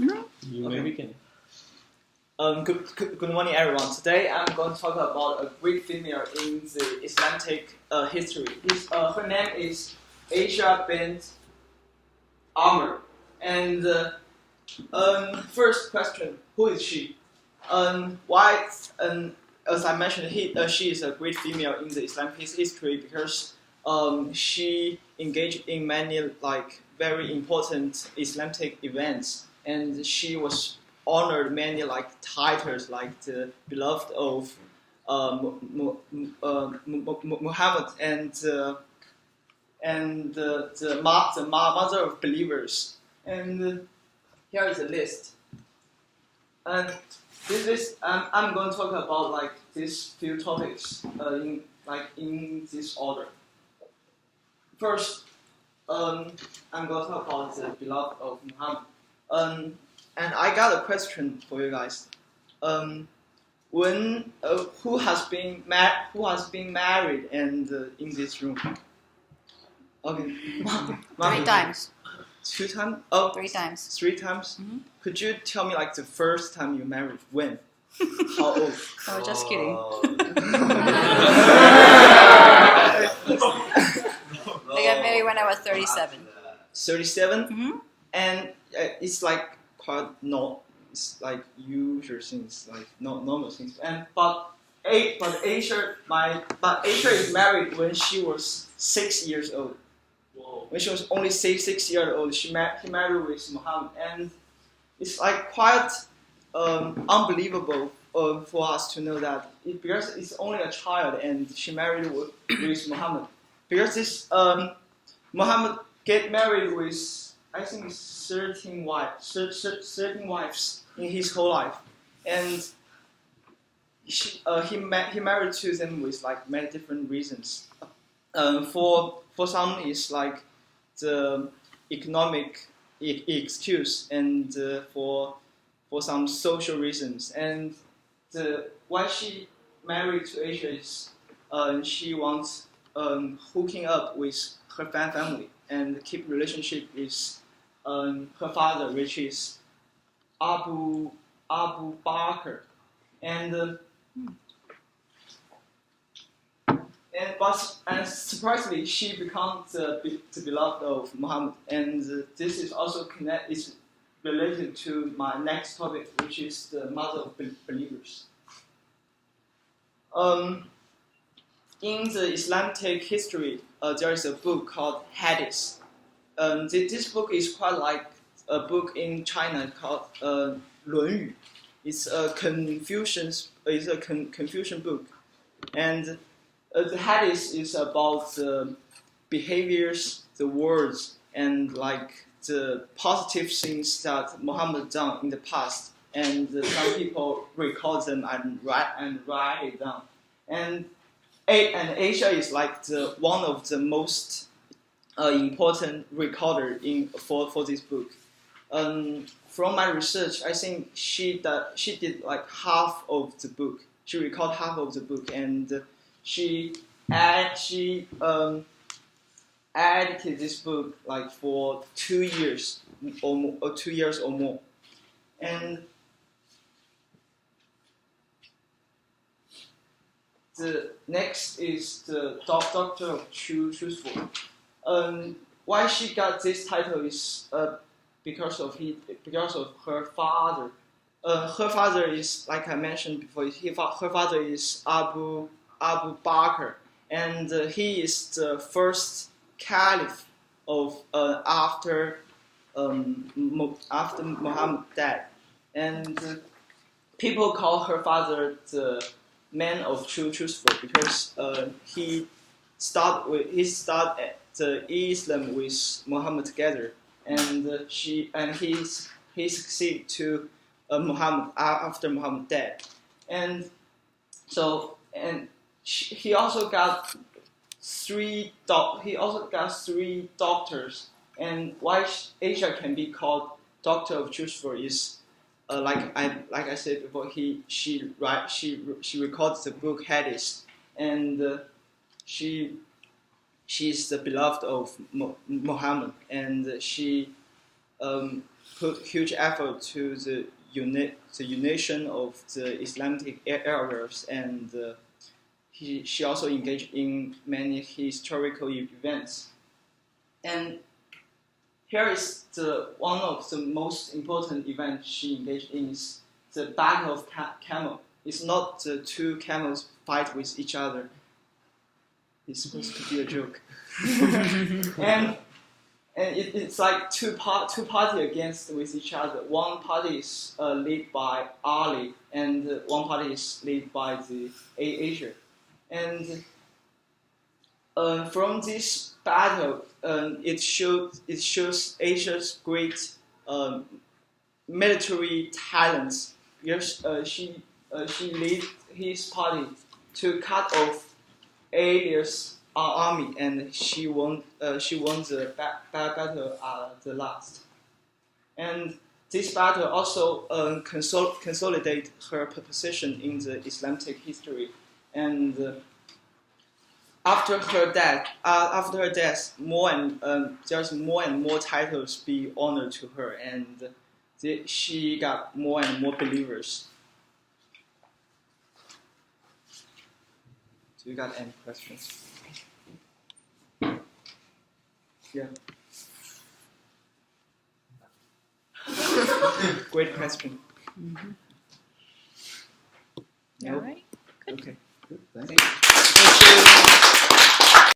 You may begin. Good morning, everyone. Today I'm going to talk about a Greek female in the Islamic history. Her name is Aisha bint Amr. And first question, who is she? Why? As I mentioned, she is a great female in the Islamic history because she engaged in many very important Islamic events, and she was honored many titles like the beloved of Muhammad and the mother of believers. And here is a list. And I'm going to talk about these few topics in this order. First, I'm going to talk about the beloved of Muhammad. And I got a question for you guys. Who has been married and in this room? Okay. 3 times. 2 times? Oh, 3 times. 3 times? Mm-hmm. Could you tell me the first time you married? When? How old? Oh, just kidding. I got married when I was 37. 37? Mm-hmm. And it's quite not. It's usual things, not normal things. But Aisha is married when she was 6 years old. Whoa. When she was only 6 years old, he married with Muhammad, and it's quite unbelievable for us to know that because it's only a child and she married with Muhammad. Because this Muhammad get married with I think 13 wives in his whole life, and he married to them with many different reasons. For some it's the economic excuse, and for some social reasons. And why she married to Aisha is she wants hooking up with her family and keep relationship with her father, which is Abu Bakr, and surprisingly, she becomes the beloved of Muhammad, and this is also related to my next topic, which is the mother of believers. In the Islamic history, there is a book called Hadith. This book is quite like a book in China called 论语. It's a Confucian book, and the Hadith is about the behaviors, the words, and the positive things that Muhammad done in the past, and some people record them and write it down. And Aisha is one of the most important recorder for this book. From my research, I think she did half of the book. She recorded half of the book, and she edited this book for 2 years or more, 2 years or more. And the next is the Doctor of Truthful. Why she got this title is because of her father. Her father is, like I mentioned before, her father is Abu Bakr, and he is the first caliph of after Muhammad died, and people call her father the man of truthful because he started the Islam with Muhammad together, and he succeeded to Muhammad after Muhammad died, and so he also got three doctors. And why Aisha can be called Doctor of Truthful is like I said before, she records the book Hadith, and she's the beloved of Muhammad, and she put huge effort to the unison of the Islamic areas, and she also engaged in many historical events. And here is one of the most important events she engaged in is the Battle of Camel. It's not the two camels fight with each other. It's supposed to be a joke. and it's like two parties against with each other. One party is led by Ali, and one party is led by the Asia. And from this battle, it shows Asia's great military talents. Yes, she led his party to cut off Alia's army, and she won the battle at the last. And this battle also consolidate her position in the Islamic history. And after her death, there's more and more titles be honored to her, and she got more and more believers. Do you got any questions? Yeah. Great question. Mm-hmm. No? All right. Okay. Good, thank Thank you.